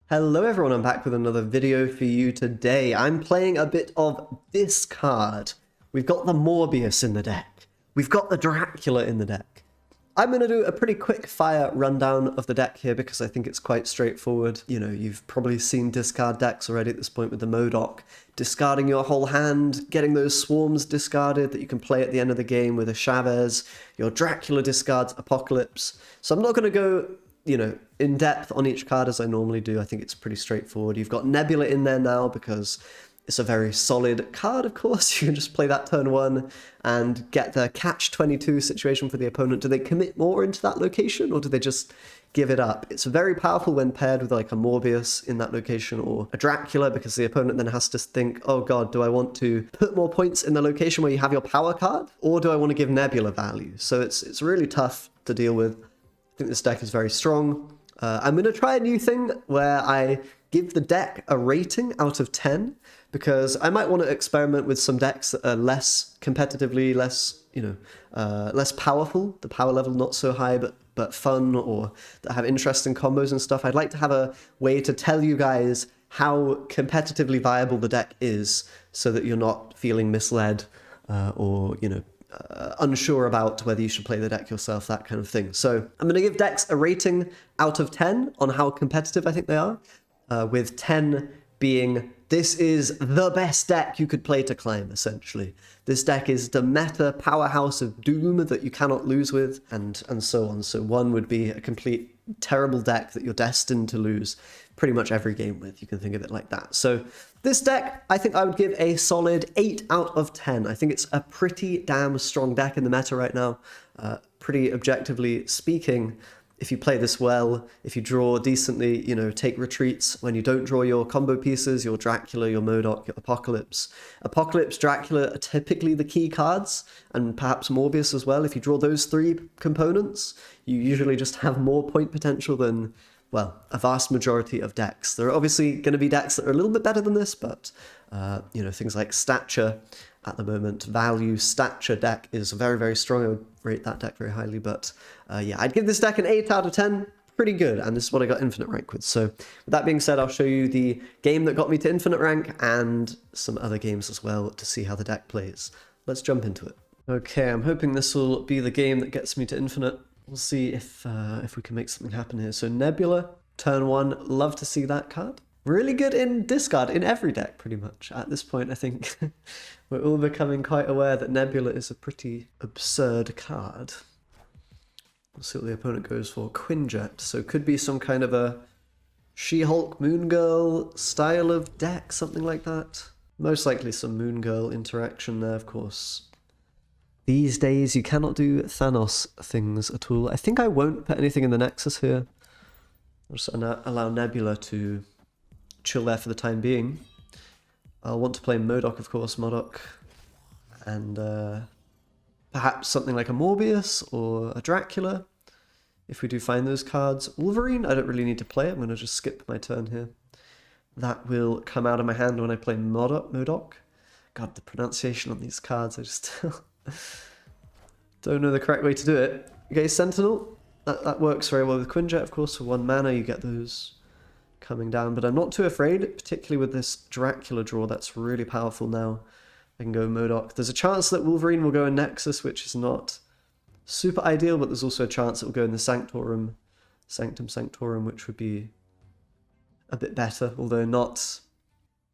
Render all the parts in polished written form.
Hello everyone, I'm back with another video for you today. I'm playing a bit of this card. We've got the Morbius in the deck. We've got the Dracula in the deck. I'm going to do a pretty quick fire rundown of the deck here because I think it's quite straightforward. You know, you've probably seen discard decks already at this point with the M.O.D.O.K. Discarding your whole hand, getting those swarms discarded that you can play at the end of the game with a Chavez. Your Dracula discards Apocalypse. So I'm not going to go in depth on each card as I normally do. I think it's pretty straightforward. You've got Nebula in there now because it's a very solid card, of course. You can just play that turn one and get the catch-22 situation for the opponent. Do they commit more into that location or do they just give it up? It's very powerful when paired with like a Morbius in that location or a Dracula because the opponent then has to think, oh god, do I want to put more points in the location where you have your power card or do I want to give Nebula value? So it's really tough to deal with. I think this deck is very strong. I'm going to try a new thing where I give the deck a rating out of 10 because I might want to experiment with some decks that are less competitively, less powerful. The power level not so high, but fun, or that have interesting combos and stuff. I'd like to have a way to tell you guys how competitively viable the deck is so that you're not feeling misled or unsure about whether you should play the deck yourself, that kind of thing. So I'm going to give decks a rating out of 10 on how competitive I think they are, with 10 being this is the best deck you could play to climb, essentially. This deck is the meta powerhouse of doom that you cannot lose with, and so on. So 1 would be a complete terrible deck that you're destined to lose pretty much every game with. You can think of it like that. So this deck, I think I would give a solid 8 out of 10. I think it's a pretty damn strong deck in the meta right now. Pretty objectively speaking, if you play this well, if you draw decently, take retreats when you don't draw your combo pieces, your Dracula, your M.O.D.O.K, your Apocalypse. Apocalypse, Dracula are typically the key cards, and perhaps Morbius as well. If you draw those 3 components, you usually just have more point potential than, well, a vast majority of decks. There are obviously going to be decks that are a little bit better than this, but, things like Stature at the moment, value Stature deck is very, very strong. I would rate that deck very highly, but I'd give this deck an 8 out of 10. Pretty good, and this is what I got infinite rank with. So with that being said, I'll show you the game that got me to infinite rank and some other games as well to see how the deck plays. Let's jump into it. Okay, I'm hoping this will be the game that gets me to infinite. We'll see if we can make something happen here. So Nebula, turn 1, love to see that card. Really good in discard, in every deck, pretty much. At this point, I think we're all becoming quite aware that Nebula is a pretty absurd card. We'll see what the opponent goes for. Quinjet, so could be some kind of a She-Hulk, Moon Girl style of deck, something like that. Most likely some Moon Girl interaction there, of course. These days, you cannot do Thanos things at all. I think I won't put anything in the Nexus here. I'll just allow Nebula to chill there for the time being. I'll want to play M.O.D.O.K, of course, M.O.D.O.K, and perhaps something like a Morbius or a Dracula, if we do find those cards. Wolverine, I don't really need to play. I'm going to just skip my turn here. That will come out of my hand when I play M.O.D.O.K. God, the pronunciation on these cards, I just don't know the correct way to do it. Okay, Sentinel, that works very well with Quinjet, of course. For 1 mana, you get those coming down, but I'm not too afraid, particularly with this Dracula draw. That's really powerful now. I can go M.O.D.O.K. There's a chance that Wolverine will go in Nexus, which is not super ideal, but there's also a chance it will go in the Sanctum Sanctorum, which would be a bit better, although not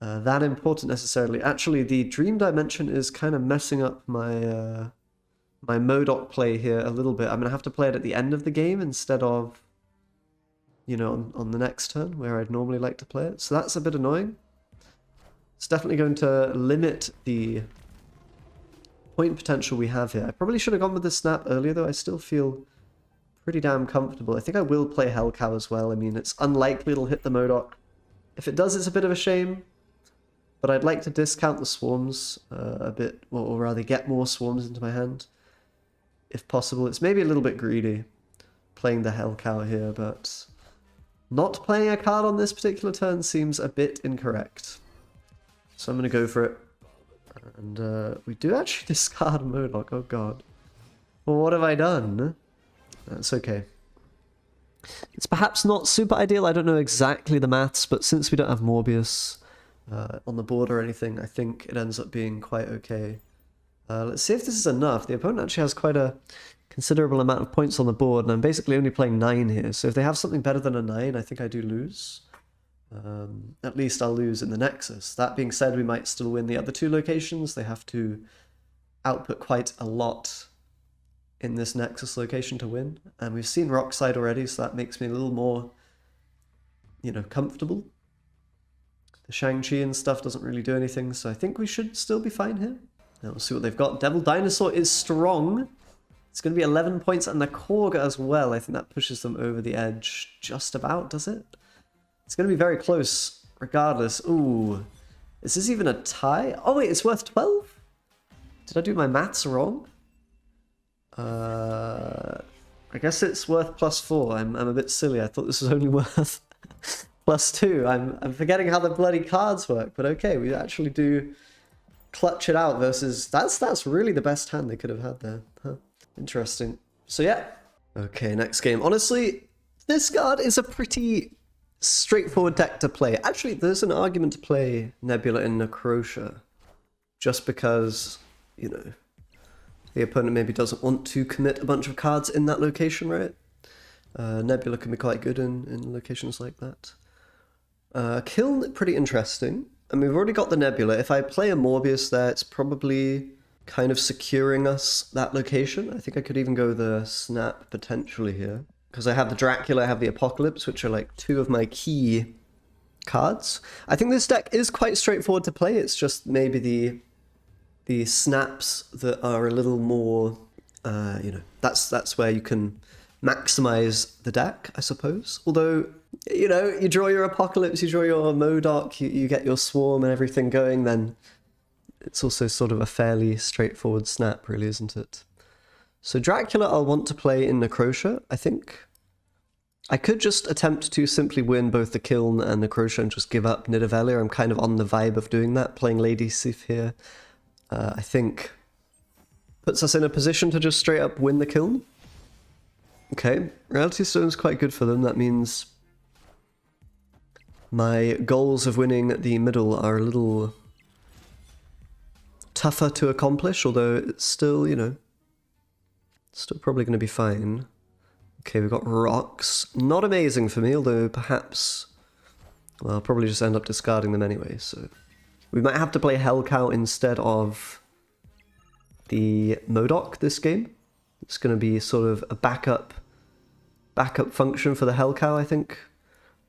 that important necessarily. Actually, the Dream Dimension is kind of messing up my my M.O.D.O.K play here a little bit. I'm going to have to play it at the end of the game instead of on the next turn where I'd normally like to play it. So that's a bit annoying. It's definitely going to limit the point potential we have here. I probably should have gone with the snap earlier, though. I still feel pretty damn comfortable. I think I will play Hellcow as well. I mean, it's unlikely it'll hit the M.O.D.O.K. If it does, it's a bit of a shame. But I'd like to discount the swarms a bit, or rather get more swarms into my hand, if possible. It's maybe a little bit greedy playing the Hellcow here, but not playing a card on this particular turn seems a bit incorrect. So I'm going to go for it. And we do actually discard M.O.D.O.K. Oh god. Well, what have I done? That's okay. It's perhaps not super ideal. I don't know exactly the maths, but since we don't have Morbius on the board or anything, I think it ends up being quite okay. Let's see if this is enough. The opponent actually has quite a considerable amount of points on the board, and I'm basically only playing 9 here. So if they have something better than a 9, I think I do lose. At least I'll lose in the Nexus. That being said, we might still win the other 2 locations. They have to output quite a lot in this Nexus location to win. And we've seen Rockside already, so that makes me a little more, you know, comfortable. The Shang-Chi and stuff doesn't really do anything, so I think we should still be fine here. Now we'll see what they've got. Devil Dinosaur is strong. It's going to be 11 points, and the Korg as well. I think that pushes them over the edge just about, does it? It's going to be very close regardless. Ooh. Is this even a tie? Oh wait, it's worth 12? Did I do my maths wrong? I guess it's worth +4. I'm a bit silly. I thought this was only worth +2. I'm forgetting how the bloody cards work, but okay, we actually do clutch it out versus... That's really the best hand they could have had there. Huh. Interesting. So yeah. Okay, next game. Honestly, this card is a pretty straightforward deck to play. Actually, there's an argument to play Nebula in Necrotia, just because, you know, the opponent maybe doesn't want to commit a bunch of cards in that location, right? Nebula can be quite good in locations like that. Kiln, pretty interesting. And we've already got the Nebula. If I play a Morbius there, it's probably kind of securing us that location. I think I could even go the Snap potentially here. Because I have the Dracula, I have the Apocalypse, which are like 2 of my key cards. I think this deck is quite straightforward to play. It's just maybe the snaps that are a little more, you know, that's where you can maximize the deck, I suppose. Although, you know, you draw your Apocalypse, you draw your M.O.D.O.K, you get your Swarm and everything going, then it's also sort of a fairly straightforward snap, really, isn't it? So Dracula I'll want to play in Necrotia, I think. I could just attempt to simply win both the Kiln and Necrotia and just give up Nidavellir. I'm kind of on the vibe of doing that, playing Lady Sif here. I think puts us in a position to just straight up win the Kiln. Okay, Reality Stone's quite good for them. That means my goals of winning the middle are a little tougher to accomplish, although it's still, you know, still probably going to be fine. Okay, we've got rocks. Not amazing for me, although perhaps... well, I'll probably just end up discarding them anyway, so... we might have to play Hellcow instead of the M.O.D.O.K this game. It's going to be sort of a backup function for the Hellcow, I think.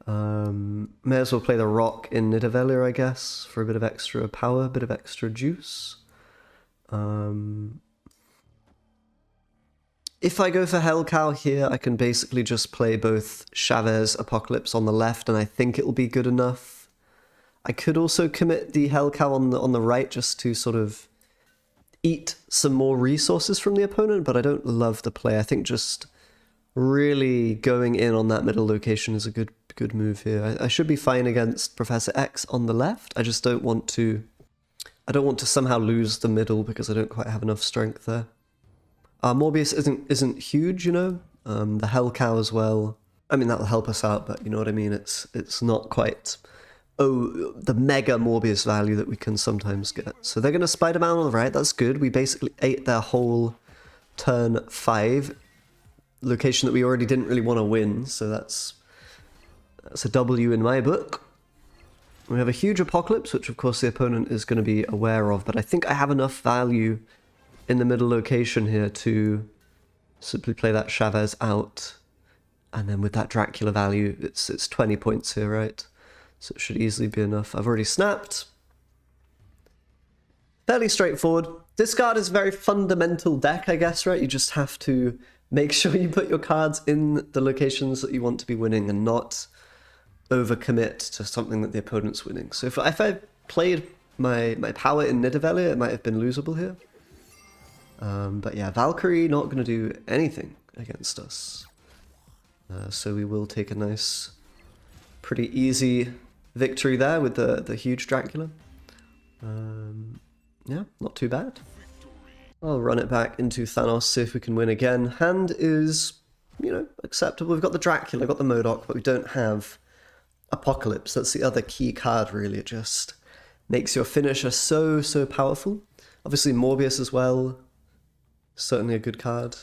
May as well play the rock in Nidavellir, I guess, for a bit of extra power, a bit of extra juice. If I go for Hellcow here, I can basically just play both Chavez, Apocalypse on the left, and I think it'll be good enough. I could also commit the Hellcow on the right just to sort of eat some more resources from the opponent, but I don't love the play. I think just really going in on that middle location is a good move here. I should be fine against Professor X on the left. I just don't want to... I don't want to somehow lose the middle because I don't quite have enough strength there. Morbius isn't huge, you know. The Hellcow as well. I mean, that'll help us out, but you know what I mean? It's not quite... oh, the mega Morbius value that we can sometimes get. So they're going to Spider-Man on the right. That's good. We basically ate their whole turn 5. Location that we already didn't really want to win, so that's a W in my book. We have a huge Apocalypse, which of course the opponent is going to be aware of, but I think I have enough value in the middle location here to simply play that Chavez out. And then with that Dracula value, it's 20 points here, right? So it should easily be enough. I've already snapped. Fairly straightforward. This card is a very fundamental deck, I guess, right? You just have to make sure you put your cards in the locations that you want to be winning and not overcommit to something that the opponent's winning. So if I played my power in Nidavellir, it might have been losable here. But yeah, Valkyrie not going to do anything against us. So we will take a nice, pretty easy victory there with the huge Dracula. Yeah, not too bad. I'll run it back into Thanos, see if we can win again. Hand is you know, acceptable. We've got the Dracula, got the M.O.D.O.K, but we don't have Apocalypse. That's the other key card, really. It just makes your finisher so, so powerful. Obviously, Morbius as well. Certainly a good card.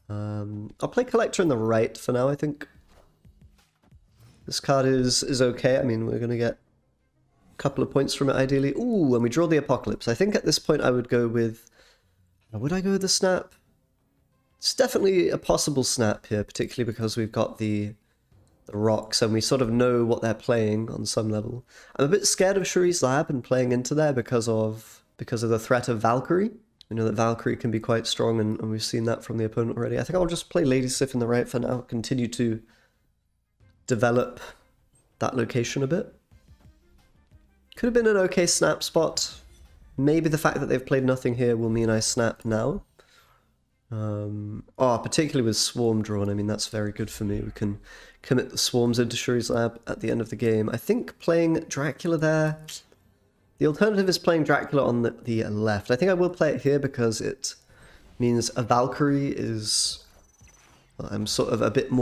I'll play Collector in the right for now, I think. This card is okay. I mean, we're going to get a couple of points from it, ideally. Ooh, and we draw the Apocalypse. I think at this point I would go with... Would I go with the Snap? It's definitely a possible Snap here, particularly because we've got the rocks and we sort of know what they're playing on some level. I'm a bit scared of Shuri's Lab and playing into there because of the threat of Valkyrie. We know that Valkyrie can be quite strong, and we've seen that from the opponent already. I think I'll just play Lady Sif in the right for now, continue to develop that location a bit. Could have been an okay snap spot. Maybe the fact that they've played nothing here will mean I snap now. Particularly with Swarm drawn, I mean, that's very good for me. We can commit the Swarms into Shuri's Lab at the end of the game. I think playing Dracula there... The alternative is playing Dracula on the left. I think I will play it here because it means a Valkyrie is... Well, I'm sort of a bit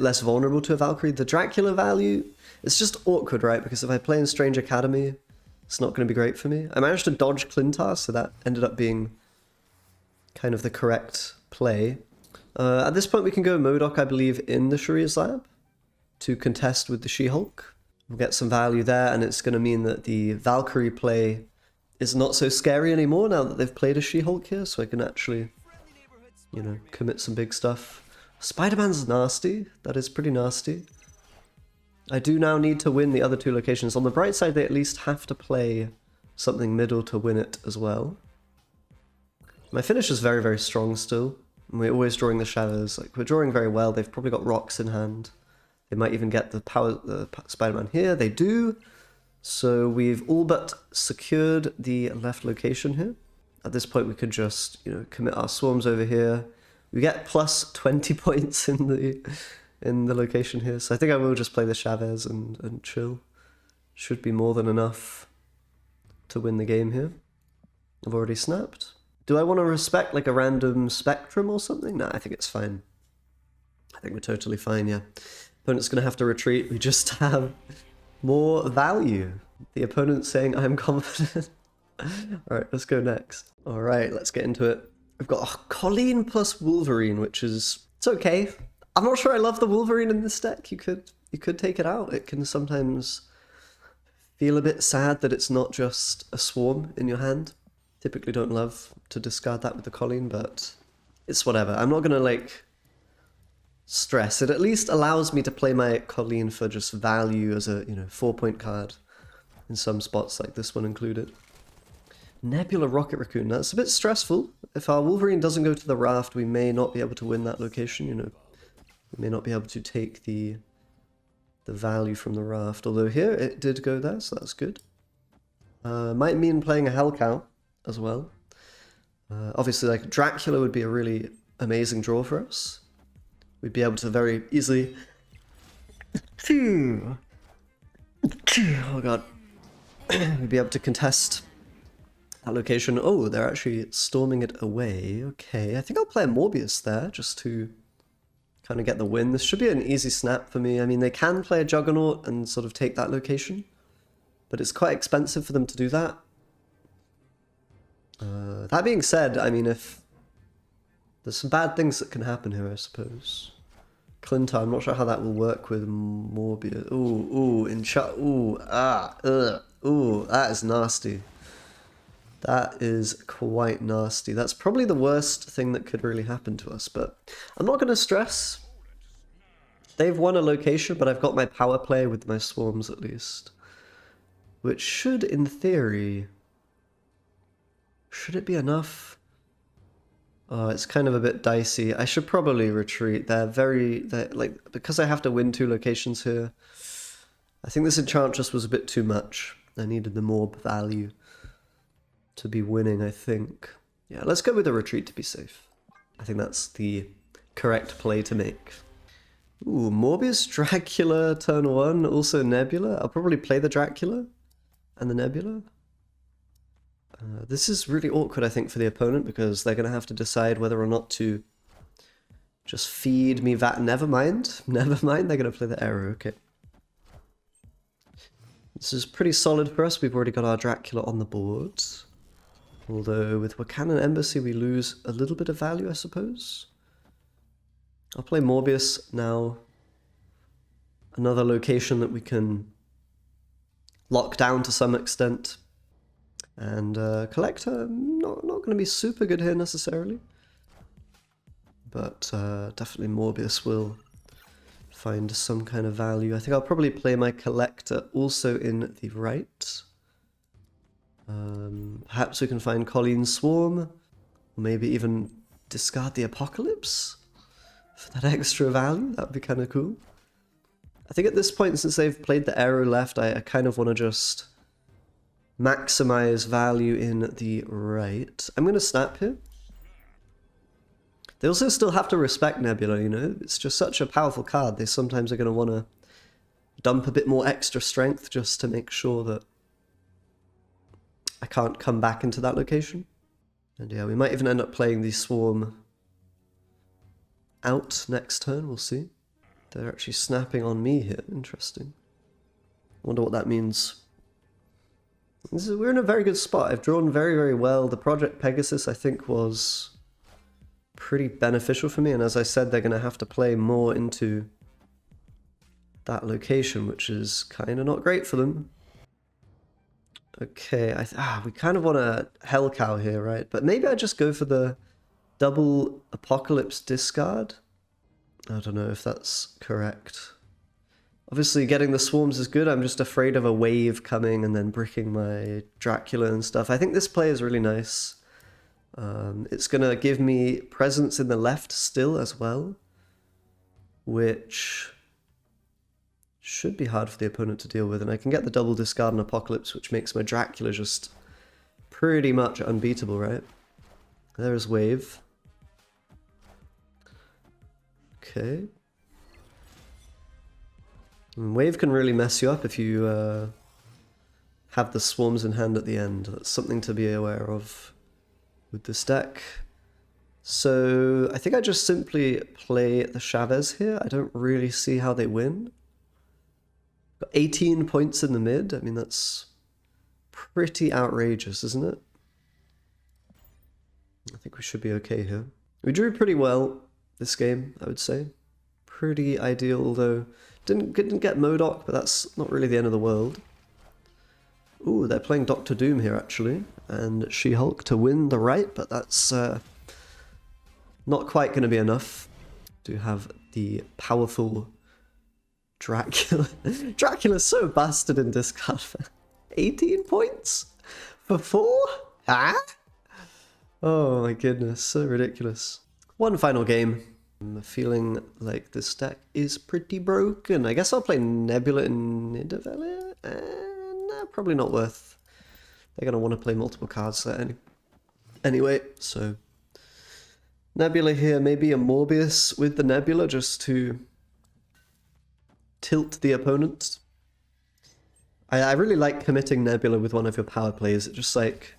less vulnerable to a Valkyrie. The Dracula value, it's just awkward, right? Because if I play in Strange Academy, it's not going to be great for me. I managed to dodge Clintar, so that ended up being kind of the correct play. At this point, we can go M.O.D.O.K, I believe, in the Shuri's Lab to contest with the She-Hulk. We'll get some value there, and it's going to mean that the Valkyrie play is not so scary anymore now that they've played a She-Hulk here, so I can actually, you know, commit some big stuff. Spider-Man's nasty. That is pretty nasty. I do now need to win the other two locations. On the bright side, they at least have to play something middle to win it as well. My finish is very, very strong still. And we're always drawing the Chavez. Like, we're drawing very well. They've probably got rocks in hand. They might even get the Spider-Man here. They do. So we've all but secured the left location here. At this point, we could just, you know, commit our swarms over here. We get plus 20 points in the location here. So I think I will just play the Chavez and chill. Should be more than enough to win the game here. I've already snapped. Do I want to respect like a random spectrum or something? No, I think it's fine. I think we're totally fine, yeah. Opponent's going to have to retreat. We just have more value. The opponent's saying, I'm confident. Alright, let's go next. Alright, let's get into it. We've got Colleen plus Wolverine, which is... It's okay. I'm not sure I love the Wolverine in this deck. You could take it out. It can sometimes feel a bit sad that it's not just a swarm in your hand. Typically don't love to discard that with the Colleen, but it's whatever. I'm not going to, like... stress. It at least allows me to play my Colleen for just value as a, you know, 4-point card in some spots like this one included. Nebula Rocket Raccoon. That's a bit stressful. If our Wolverine doesn't go to the raft, we may not be able to win that location, you know. We may not be able to take the value from the raft. Although here it did go there, so that's good. Might mean playing a Hellcow as well. Obviously, like, Dracula would be a really amazing draw for us. We'd be able to very easily... Oh god. We'd be able to contest that location. Oh, they're actually storming it away. Okay, I think I'll play a Morbius there, just to kind of get the win. This should be an easy snap for me. I mean, they can play a Juggernaut and sort of take that location, but it's quite expensive for them to do that. That being said, I mean, if... There's some bad things that can happen here, I suppose. Clintar, I'm not sure how that will work with Morbius. Ooh, that is nasty. That is quite nasty. That's probably the worst thing that could really happen to us, but I'm not going to stress. They've won a location, but I've got my power play with my swarms at least. Which should, in theory... Should it be enough? Oh, it's kind of a bit dicey. I should probably retreat. Because I have to win 2 locations here. I think this Enchantress was a bit too much. I needed the more value to be winning, I think. Yeah, let's go with a retreat to be safe. I think that's the correct play to make. Ooh, Morbius, Dracula, turn 1, also Nebula. I'll probably play the Dracula and the Nebula. This is really awkward, I think, for the opponent, because they're going to have to decide whether or not to Just feed me that. Never mind. Never mind. They're going to play the arrow. Okay. This is pretty solid for us. We've already got our Dracula on the board. Although with Wakanda Embassy we lose a little bit of value, I suppose. I'll play Morbius now. Another location that we can lock down to some extent. And Collector, not going to be super good here necessarily. But definitely Morbius will find some kind of value. I think I'll probably play my Collector also in the right. Perhaps we can find Colleen's Swarm. Or maybe even discard the Apocalypse for that extra value. That would be kind of cool. I think at this point, since they've played the arrow left, I kind of want to just maximize value in the right. I'm going to snap here. They also still have to respect Nebula, you know? It's just such a powerful card. They sometimes are going to want to dump a bit more extra strength just to make sure that I can't come back into that location. And yeah, we might even end up playing the Swarm out next turn, we'll see. They're actually snapping on me here, interesting. I wonder what that means. We're in a very good spot. I've drawn very, very well. The Project Pegasus, I think, was pretty beneficial for me, and as I said, they're going to have to play more into that location, which is kind of not great for them. Okay, we kind of want a Hellcow here, right? But maybe I just go for the double Apocalypse discard. I don't know if that's correct. Obviously, getting the swarms is good. I'm just afraid of a wave coming and then bricking my Dracula and stuff. I think this play is really nice. It's going to give me presence in the left still as well, which should be hard for the opponent to deal with. And I can get the double discard and Apocalypse, which makes my Dracula just pretty much unbeatable, right? There's wave. Okay. And wave can really mess you up if you have the swarms in hand at the end. That's something to be aware of with this deck. So I think I just simply play the Chavez here. I don't really see how they win. Got 18 points in the mid. I mean, that's pretty outrageous, isn't it? I think we should be okay here. We drew pretty well this game, I would say. Pretty ideal, although didn't get M.O.D.O.K, but that's not really the end of the world. Ooh, they're playing Dr. Doom here, actually, and She-Hulk to win the right, but that's not quite going to be enough to have the powerful Dracula. Dracula's so busted in discard. 18 points for 4? Huh? Oh my goodness, so ridiculous. One final game. I'm feeling like this deck is pretty broken. I guess I'll play Nebula and Nidavellir. Nah, probably not worth. They're going to want to play multiple cards there anyway, so Nebula here, maybe a Morbius with the Nebula just to tilt the opponent. I really like committing Nebula with one of your power plays. It just like,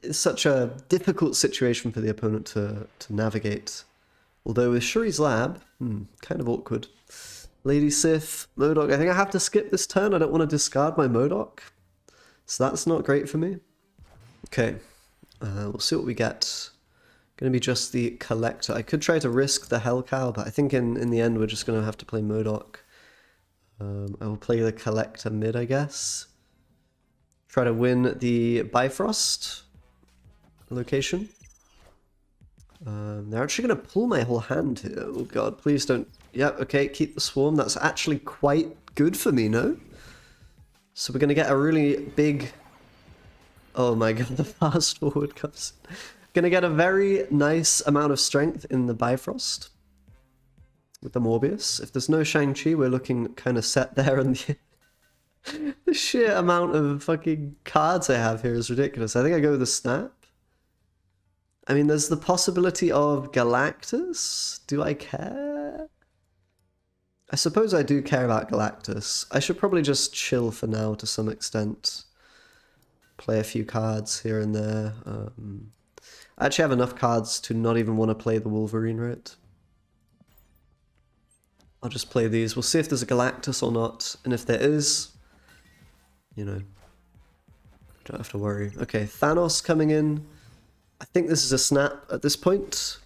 it's such a difficult situation for the opponent to navigate. Although with Shuri's Lab, kind of awkward. Lady Sif, M.O.D.O.K. I think I have to skip this turn. I don't want to discard my M.O.D.O.K. So that's not great for me. Okay, we'll see what we get. Going to be just the Collector. I could try to risk the Hellcow, but I think in the end we're just going to have to play M.O.D.O.K. I will play the Collector mid, I guess. Try to win the Bifrost location. They're actually going to pull my whole hand here. Oh god, please don't. Yep, okay, keep the Swarm. That's actually quite good for me, no? So we're going to get a really big... Oh my god, the fast forward comes. Going to get a very nice amount of strength in the Bifrost with the Morbius. If there's no Shang-Chi, we're looking kind of set there, and the sheer amount of fucking cards I have here is ridiculous. I think I go with the Snap. I mean, there's the possibility of Galactus. Do I care? I suppose I do care about Galactus. I should probably just chill for now to some extent. Play a few cards here and there. I actually have enough cards to not even want to play the Wolverine, right? I'll just play these. We'll see if there's a Galactus or not. And if there is, you know, don't have to worry. Okay, Thanos coming in. I think this is a snap at this point.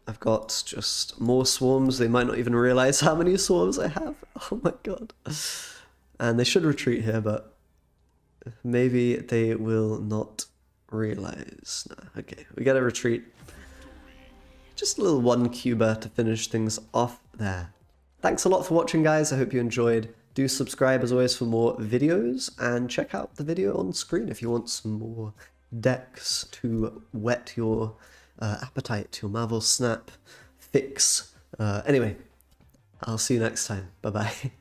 I've got just more swarms. They might not even realize how many swarms I have. Oh my god. And they should retreat here, but maybe they will not realize. No, okay, we gotta retreat. Just a little one cuber to finish things off there. Thanks a lot for watching, guys. I hope you enjoyed. Do subscribe as always for more videos, and check out the video on screen if you want some more decks to whet your appetite, your Marvel Snap fix. Anyway, I'll see you next time. Bye-bye.